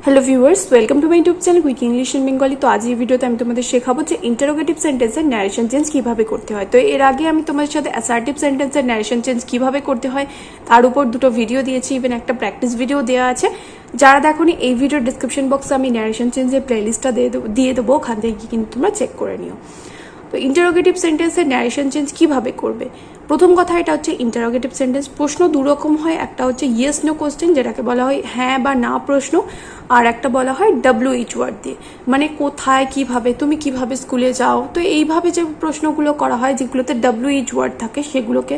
Hello viewers, welcome to my YouTube channel quick English in Bengali. তো আজ এই ভিডিওতে আমি তোমাদের শেখাবো যে ইন্টারোগেটিভ সেন্টেন্সের ন্যারেশন চেঞ্জ কিভাবে করতে হয়। তো এর আগে আমি তোমাদের সাথে অ্যাসার্টিভ সেন্টেন্সের ন্যারেশন চেঞ্জ কিভাবে করতে হয় তার উপর দুটো ভিডিও দিয়েছি, ইভেন একটা প্র্যাকটিস ভিডিও দেওয়া আছে। যারা দেখোনি এই ভিডিওর ডিসক্রিপশন বক্সে আমি ন্যারেশন চেঞ্জের প্লেলিস্টটা দিয়ে দেবো, ওখান থেকে কিন্তু তোমরা চেক করে নিও। তো ইন্টারোগেটিভ সেন্টেন্সের ন্যারেশন চেঞ্জ কিভাবে করবে? প্রথম কথা, এটা হচ্ছে ইন্টারোগেটিভ সেন্টেন্স। প্রশ্ন দুরকম হয়, একটা হচ্ছে ইয়েস নো কোশ্চেন, যেটাকে বলা হয় হ্যাঁ বা না প্রশ্ন, আর একটা বলা হয় WH ওয়ার্ড দিয়ে, মানে কোথায়, কিভাবে, তুমি কিভাবে স্কুলে যাও। তো এইভাবে যে প্রশ্নগুলো করা হয়, যেগুলোতে WH ওয়ার্ড থাকে, সেগুলোকে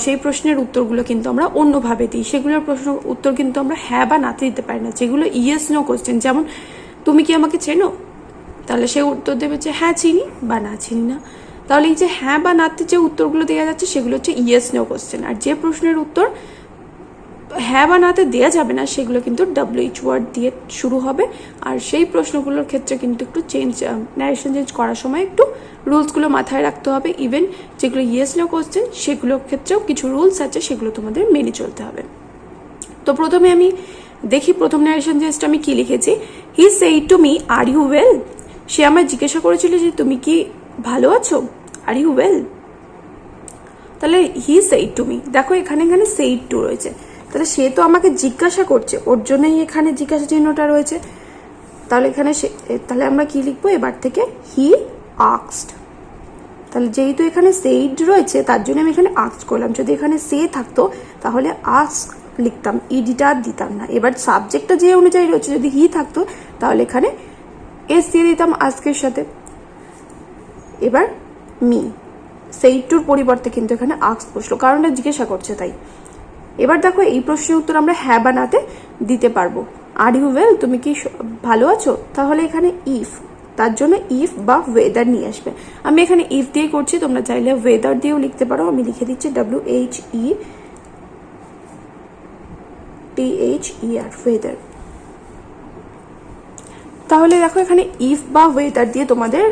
সেই প্রশ্নের উত্তরগুলো কিন্তু আমরা অন্যভাবে দিই। সেগুলোর প্রশ্ন উত্তর কিন্তু আমরা হ্যাঁ বা নাতে দিতে পারি না। যেগুলো ইয়েস নো কোশ্চেন, যেমন তুমি কি আমাকে চেনো, তাহলে সে উত্তর দেবে যে হ্যাঁ চিনি বা না চিনি না। তাহলে এই যে হ্যাঁ বা নাতে যে উত্তরগুলো দেওয়া যাচ্ছে সেগুলো হচ্ছে ইয়েস নো কোশ্চেন। আর যে প্রশ্নের উত্তর হ্যাঁ বা নাতে দেওয়া যাবে না সেগুলো কিন্তু WH ওয়ার্ড দিয়ে শুরু হবে। আর সেই প্রশ্নগুলোর ক্ষেত্রে কিন্তু একটু ন্যারেশন চেঞ্জ করার সময় একটু রুলসগুলো মাথায় রাখতে হবে। ইভেন যেগুলো ইয়েস নো কোশ্চেন সেগুলোর ক্ষেত্রেও কিছু রুলস আছে, সেগুলো তোমাদের মেনে চলতে হবে। তো প্রথমে আমি দেখি প্রথম ন্যারেশন চেঞ্জটা আমি কি লিখেছি। He said to me, are you well? সে আমায় জিজ্ঞাসা করেছিল যে তুমি কি ভালো আছো, আর ইউ ওয়েল? তাহলে হি সেইড টু মি, দেখো এখানে সেইড টু রয়েছে, তাহলে সে তো আমাকে জিজ্ঞাসা করছে, ওর জন্যই এখানে জিজ্ঞাসা চিহ্নটা রয়েছে। তাহলে এখানে তাহলে আমরা কি লিখবো এবার থেকে? He asked. তাহলে যেহেতু এখানে সেইড রয়েছে তার জন্য আমি এখানে আস্কড করলাম। যদি এখানে সে থাকতো তাহলে আস্ক লিখতাম, ইডিটা দিতাম না। এবার সাবজেক্টটা যে অনুযায়ী রয়েছে, যদি হি থাকতো তাহলে এখানে এস দিয়ে দিতাম আস্কের সাথে। এবার মি, সেইড টুর পরিবর্তে কিন্তু এখানে আস্ক বসলো, কারণ এটা জিজ্ঞাসা করছে তাই। এবার দেখো এই প্রশ্নের উত্তর আমরা হ্যাঁ বা নাতে দিতে পারবো। আর ইউ ওয়েল, তুমি কি ভালো আছো? তাহলে এখানে ইফ, তার জন্য ইফ বা ওয়েদার নিয়ে আসবে। আমি এখানে ইফ দিয়ে করছি, তোমরা চাইলে ওয়েদার দিয়েও লিখতে পারো। আমি লিখে দিচ্ছি WHETHER, ওয়েদার। তাহলে দেখো এখানে ইফ বা ওয়েদার দিয়ে তোমাদের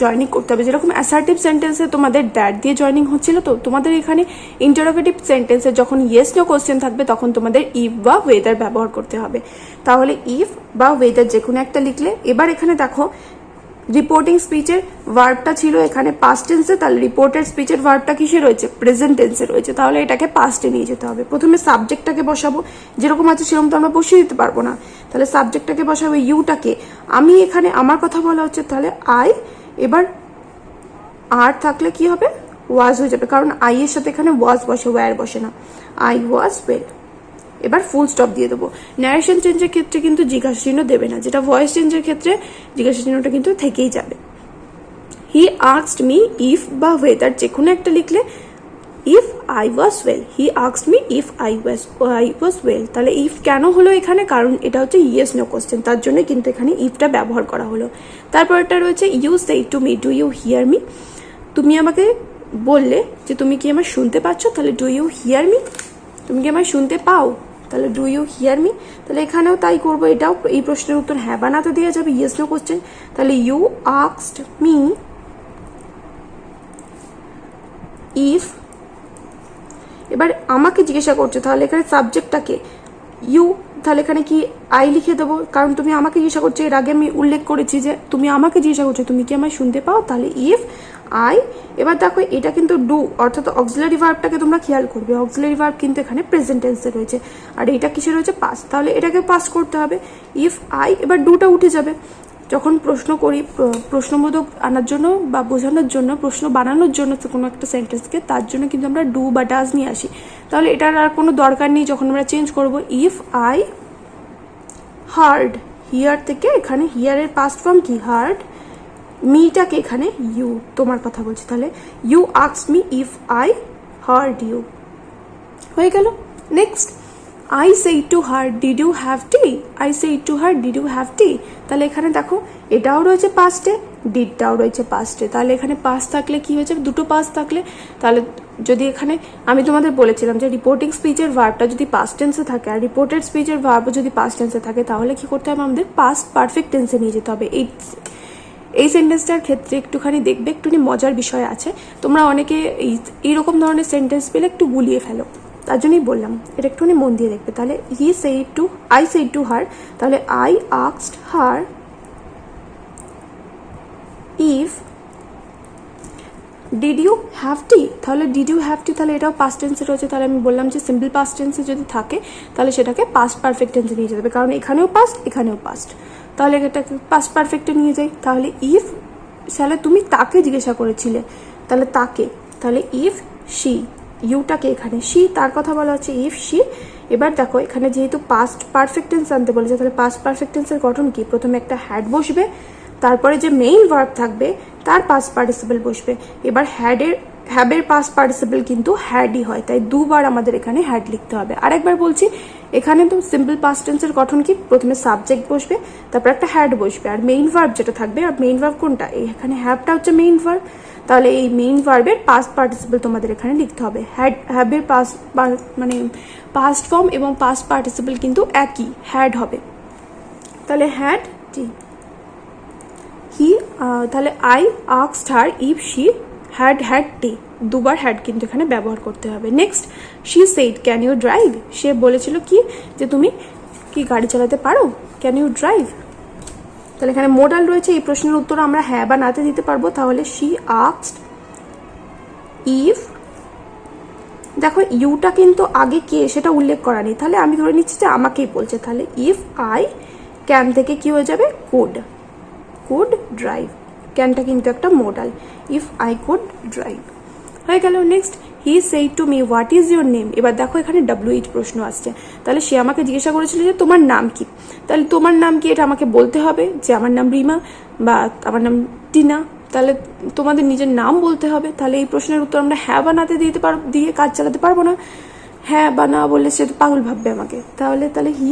জয়নিং করতে হবে। যেরকম অ্যাসার্টিভ সেন্টেন্সে তোমাদের দ্যাট দিয়ে জয়নিং হচ্ছিল, তো তোমাদের এখানে ইন্টারোগেটিভ সেন্টেন্সে যখন ইয়েস নো কোশ্চেন থাকবে তখন তোমাদের ইফ বা ওয়েদার ব্যবহার করতে হবে। তাহলে ইফ বা ওয়েদার যে কোনো একটা লিখলে। এবার এখানে দেখো রিপোর্টিং স্পিচের ভার্বটা ছিল এখানে পাস্ট টেন্সে, তাহলে রিপোর্টেড স্পিচের ভার্বটা কিসে রয়েছে? প্রেজেন্ট টেন্সে রয়েছে। তাহলে এটাকে পাস্টে নিয়ে যেতে হবে। প্রথমে সাবজেক্টটাকে বসাবো, যেরকম আছে সেরকম তো আমরা বসিয়ে দিতে পারবো না। তাহলে সাবজেক্টটাকে বসাবো, ইউটাকে। আমি এখানে আমার কথা বলা হচ্ছে, তাহলে আই। এবার আর থাকলে কি হবে? ওয়াজ হয়ে যাবে, কারণ আই এর সাথে এখানে ওয়াজ বসে, ওয়্যার বসে না। I was well. এবার ফুল স্টপ দিয়ে দেবো। ন্যারেশন চেঞ্জের ক্ষেত্রে কিন্তু জিজ্ঞাসা চিহ্ন দেবে না, যেটা ভয়েস চেঞ্জের ক্ষেত্রে জিজ্ঞাসা চিহ্নটা কিন্তু থেকেই যাবে। হি আস্কড মি, ইফ বা ওয়েদার যে কোনো একটা লিখলে if I was well. He asked me if I was well. তাহলে ইফ কেন হলো এখানে? কারণ এটা হচ্ছে ইয়েস নো কোশ্চেন, তার জন্য কিন্তু এখানে ইফটা ব্যবহার করা হলো। তারপর একটা রয়েছে you said to me, do you hear me? তুমি আমাকে বললে যে তুমি কি আমার শুনতে পাচ্ছ, তাহলে ডু ইউ হিয়ার মি? তুমি কি আমার শুনতে পাও? তাহলে ডু ইউ হিয়ার মি। তাহলে এখানেও তাই করবো। এটাও এই প্রশ্নের উত্তর হ্যাঁ বা নাতে দেওয়া যাবে, ইয়েস নো কোশ্চেন। তাহলে ইউ আস্কড মি ইফ, এবার আমাকে জিজ্ঞাসা করছো, তাহলে এখানে সাবজেক্টটাকে ইউ, তাহলে এখানে কি আই লিখে দেবো, কারণ তুমি আমাকে জিজ্ঞাসা করছো। এর আগে আমি উল্লেখ করেছি যে তুমি আমাকে জিজ্ঞাসা করছো তুমি কি আমায় শুনতে পাও, তাহলে ইফ আই। এবার দেখো এটা কিন্তু ডু, অর্থাৎ অক্সিলারি ভার্বটাকে তোমরা খেয়াল করবে। অক্সিলারি ভার্ব কিন্তু এখানে প্রেজেন্ট টেন্সে রয়েছে, আর এটা কিসে রয়েছে? পাস। তাহলে এটাকে পাস করতে হবে, ইফ আই। এবার ডুটা উঠে যাবে। যখন প্রশ্ন করি, প্রশ্নবোধক আনার জন্য বা বোঝানোর জন্য, প্রশ্ন বানানোর জন্য কোনো একটা সেন্টেন্সকে, তার জন্য কিন্তু আমরা ডু বা ডাজ নিয়ে আসি। তাহলে এটার আর কোনো দরকার নেই যখন আমরা চেঞ্জ করব। ইফ আই হার্ড, হিয়ার থেকে এখানে হিয়ারের পাস্ট ফর্ম কি? হার্ড। মিটাকে এখানে ইউ, তোমার কথা বলছি, তাহলে you asked me if I heard you. হয়ে গেল। Next, I said to her, did you have tea? I said to her, did you have tea? তাহলে এখানে দেখো এটাও রয়েছে পাস্টে, ডিডটাও রয়েছে পাস্টে। তাহলে এখানে পাস থাকলে কি হয়ে যাবে? দুটো পাস থাকলে। তাহলে যদি এখানে আমি তোমাদের বলেছিলাম যে রিপোর্টিং স্পিচের ভার্বটা যদি পাস্ট টেন্সে থাকে আর রিপোর্টেড স্পিচের ভার্বও যদি পাস্ট টেন্সে থাকে, তাহলে কি করতে হবে? আমাদের পাস্ট পারফেক্ট টেন্সে নিয়ে যেতে হবে। এই সেন্টেন্সটার ক্ষেত্রে একটুখানি মজার বিষয় আছে। তোমরা অনেকে এইরকম ধরনের সেন্টেন্স পেলে একটু গুলিয়ে ফেলো। তার জন্যই বললাম, এটা একটুখানি মন দিয়ে দেখবে। তাহলে আই সেড টু হার, তাহলে I asked her if did you have tea, তাহলে ডিড ইউ হ্যাভ টি, তাহলে এটাও পাস্ট টেন্সে রয়েছে। তাহলে আমি বললাম যে সিম্পল পাস্ট টেন্সে যদি থাকে তাহলে সেটাকে পাস্ট পারফেক্ট টেন্সে নিয়ে যেতে হবে, কারণ এখানেও পাস্ট এখানেও পাস্ট, তাহলে এটাকে পাস্ট পারফেক্টে নিয়ে যাই। তাহলে ইফ, তাহলে তুমি তাকে জিজ্ঞাসা করেছিলে, তাহলে তাকে, তাহলে ইফ শি, ইউটাকে এখানে শি, তার কথা বলা হচ্ছে ইফ শি। এবার দেখো এখানে যেহেতু পাস্ট পারফেক্ট টেন্স আনতে বলেছে, তাহলে পাস্ট পারফেক্ট টেন্সের গঠন কি, প্রথমে একটা হ্যাড বসবে, তারপরে যে মেইন ভার্ব থাকবে তার পাস্ট পার্টিসিপল বসবে। এবার হ্যাবের পাস্ট পার্টিসিপল কিন্তু হ্যাডই হয়, তাই দুবার আমাদের এখানে হ্যাড লিখতে হবে। আরেকবার বলছি, এখানে তো সিম্পল পাস্ট টেন্সের গঠন কি, প্রথমে সাবজেক্ট বসবে, তারপর একটা হ্যাড বসবে, আর মেইন ভার্ব যেটা থাকবে, আর মেইন ভার্ব কোনটা, এখানে হ্যাভটা হচ্ছে মেইন ভার্ব, তাহলে এই মেইন ভার্বের পাস্ট পার্টিসিপল তোমাদের এখানে লিখতে হবে। হ্যাবের মানে পাস্ট ফর্ম এবং পাস্ট পার্টিসিপল কিন্তু একই, হ্যাড হবে। তাহলে হ্যাড টি, তাহলে I asked her if she had tea, দুবার হ্যাড কিন্তু এখানে ব্যবহার করতে হবে। Next, she said can you drive, সে বলেছিল কি যে তুমি কি গাড়ি চালাতে পারো, ক্যান ইউ ড্রাইভ। তাহলে এখানে মোডাল রয়েছে, এই প্রশ্নের উত্তর আমরা হ্যাঁ বা নাতে দিতে পারবো। তাহলে শি আস্কড ইফ, দেখো ইউটা কিন্তু আগে কে সেটা উল্লেখ করা নেই, তাহলে আমি ধরে নিচ্ছি যে আমাকেই বলছে, তাহলে ইফ আই ক্যান থেকে কি হয়ে যাবে, কুড ড্রাইভ, ক্যানটা কিন্তু একটা modal, if I could drive হয়ে গেল। Next, he said to me what is your name, এবার দেখো এখানে WH প্রশ্ন আসছে, তাহলে সে আমাকে জিজ্ঞাসা করেছিল যে তোমার নাম কি, তাহলে তোমার নাম কি এটা আমাকে বলতে হবে যে আমার নাম রিমা বা আমার নাম টিনা, তাহলে তোমাদের নিজের নাম বলতে হবে। তাহলে এই প্রশ্নের উত্তর আমরা হ্যাঁ বা নাতে দিয়ে কাজ চালাতে পারবো না, হ্যাঁ বা না বললে সে তো পাগল ভাববে আমাকে। তাহলে হি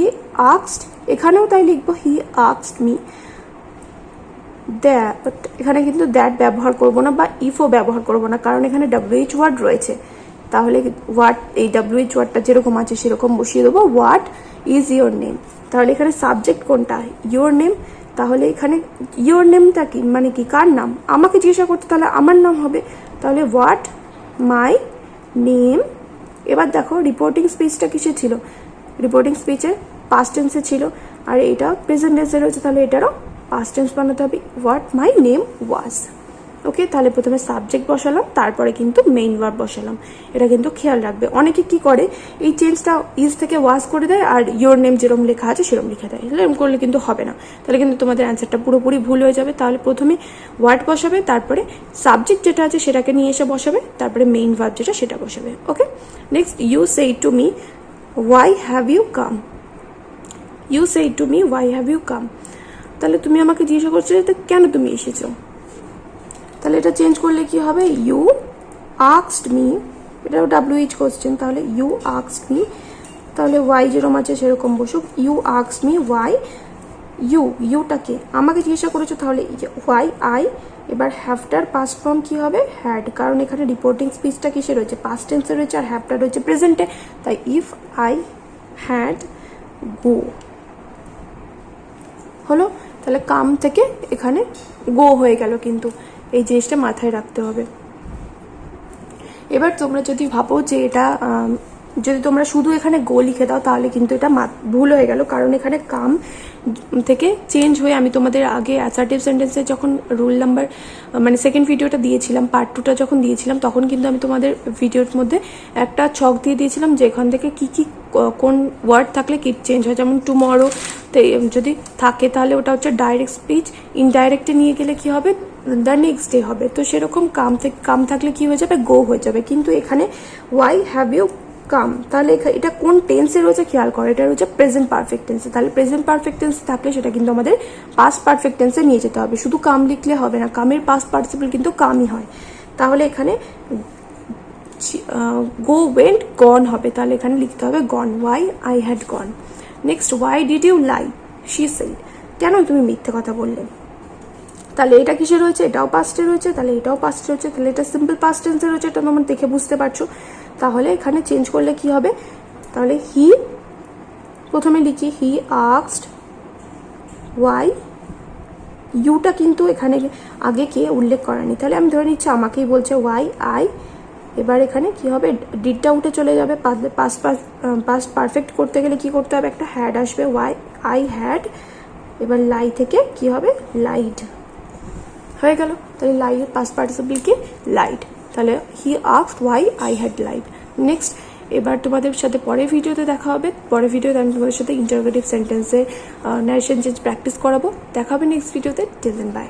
আস্কড, এখানেও তাই লিখবো, হি আস্কড মি দ্যাট, এখানে কিন্তু দ্যাট ব্যবহার করব না বা ইফও ব্যবহার করব না, কারণ এখানে WH ওয়ার্ড রয়েছে। তাহলে হোয়াট, এই WH ওয়ার্ডটা যেরকম আছে সেরকম বসিয়ে দেবো, হোয়াট ইজ ইয়োর নেম। তাহলে এখানে সাবজেক্ট কোনটা, ইয়োর নেম, তাহলে এখানে ইয়োর নেমটা কি মানে কি, কার নাম, আমাকে জিজ্ঞাসা করতে, তাহলে আমার নাম হবে, তাহলে হোয়াট মাই নেম। এবার দেখো রিপোর্টিং স্পিচটা কিসে ছিল, রিপোর্টিং স্পিচের পাস্ট টেন্সে ছিল, আর এটা প্রেজেন্ট টেন্সে রয়েছে, তাহলে এটারও পাস্ট টেন্স বানাতে হবে, হোয়াট মাই নেম ওয়াজ। ওকে, তাহলে প্রথমে সাবজেক্ট বসালাম, তারপরে কিন্তু মেইন ভার্ব বসালাম, এটা কিন্তু খেয়াল রাখবে। অনেকে কি করে এই চেঞ্জটা ইজ থেকে ওয়াজ করে দেয় আর ইয়োর নেম যেরকম লেখা আছে সেরকম লিখে দেয়, এরকম করলে কিন্তু হবে না, তাহলে কিন্তু তোমাদের অ্যান্সারটা পুরোপুরি ভুল হয়ে যাবে। তাহলে প্রথমে ওয়ার্ড বসাবে, তারপরে সাবজেক্ট যেটা আছে সেটাকে নিয়ে এসে বসাবে, তারপরে মেইন ভার্ব যেটা সেটা বসাবে। Okay, next, you said to me why have you come, you said to me why have you come, তাহলে তুমি আমাকে জিজ্ঞাসা করছো যে কেন তুমি এসেছো, তাহলে এটা চেঞ্জ করলে কি হবে, ইউ আস্কড মি, এটাও WH কোশ্চেন, তাহলে ইউ আস্কড মি, তাহলে ওয়াই যেরকম আছে সেরকম বসুক, ইউ আস্কড মি ওয়াই, ইউটাকে আমাকে জিজ্ঞাসা করেছো, তাহলে ওয়াই আই, এবার হ্যাভটার পাস্ট ফর্ম কি হবে, হ্যাড, কারণ এখানে রিপোর্টিং স্পিচটা কিসে রয়েছে, পাস্ট টেন্সে রয়েছে, আর হ্যাভটা রয়েছে প্রেজেন্টে, তাই ইফ আই হ্যাড গো হলো, তাহলে কাম থেকে এখানে গো হয়ে গেল, কিন্তু এই জিনিসটা মাথায় রাখতে হবে। এবার তোমরা যদি ভাবো যে এটা যদি তোমরা শুধু এখানে গো লিখে দাও তাহলে কিন্তু এটা ভুল হয়ে গেল, কারণ এখানে কাম থেকে চেঞ্জ হয়ে, আমি তোমাদের আগে অ্যাসার্টিভ সেন্টেন্সে যখন রুল নাম্বার মানে সেকেন্ড ভিডিওটা দিয়েছিলাম, পার্ট 2টা যখন দিয়েছিলাম, তখন কিন্তু আমি তোমাদের ভিডিওর মধ্যে একটা ছক দিয়ে দিয়েছিলাম যে এখান থেকে কি কি কোন ওয়ার্ড থাকলে কি চেঞ্জ হয়, যেমন টুমরো যদি থাকে তাহলে ওটা হচ্ছে ডাইরেক্ট স্পিচ, ইনডাইরেক্টে নিয়ে গেলে কি হবে, দ্য নেক্সট ডে হবে, তো সেরকম কাম থাকলে কি হয়ে যাবে, গো হয়ে যাবে। কিন্তু এখানে ওয়াই হ্যাভ ইউ কাম, তাহলে এটা কোন টেন্সে রয়েছে খেয়াল করো, এটা রয়েছে প্রেজেন্ট পারফেক্ট টেন্সে, তাহলে প্রেজেন্ট পারফেক্ট টেন্স থাকলে সেটা কিন্তু আমাদের পাস্ট পারফেক্ট টেন্সে নিয়ে যেতে হবে, শুধু কাম লিখলে হবে না, কামের পাস্ট পার্টিসিপল কিন্তু কামই হয়, তাহলে এখানে গো ওয়েন্ট গন হবে, তাহলে এখানে লিখতে হবে gone, why I had gone. Next, why did you lie, she said, কেন তুমি মিথ্যে কথা বললে, তাহলে এটা কিসে রয়েছে, এটাও পাস্টে রয়েছে, তাহলে এটাও পাস্টে রয়েছে, তাহলে এটা সিম্পল পাস্ট টেন্সে রয়েছে, এটা তোমরা দেখে বুঝতে পারছো। তাহলে এখানে চেঞ্জ করলে কি হবে, তাহলে হি, প্রথমে লিখি হি আস্কড ওয়াই, ইউটা কিন্তু এখানে আগে কে উল্লেখ করানি, তাহলে আমি ধরে নিচ্ছি আমাকেই বলছে, ওয়াই আই এবার এখানে কি হবে, ডিডটা উঠে চলে যাবে। পাস্ট পারফেক্ট করতে গেলে কি করতে হবে, একটা হ্যাড আসবে, ওয়াই আই হ্যাড, এবার লাই থেকে কি হবে, লাইড হয়ে গেল। তাহলে লাই এর পাস্ট পার্টিসিপল কি, লাইড। তাহলে he asked why I had lied. Next, এবার তোমাদের সাথে পরের ভিডিওতে দেখা হবে। পরের ভিডিওতে আমি তোমাদের সাথে ইন্টারোগেটিভ সেন্টেন্সের ন্যারেশন চেঞ্জ প্র্যাকটিস করাবো। দেখা হবে নেক্সট ভিডিওতে। Till then by.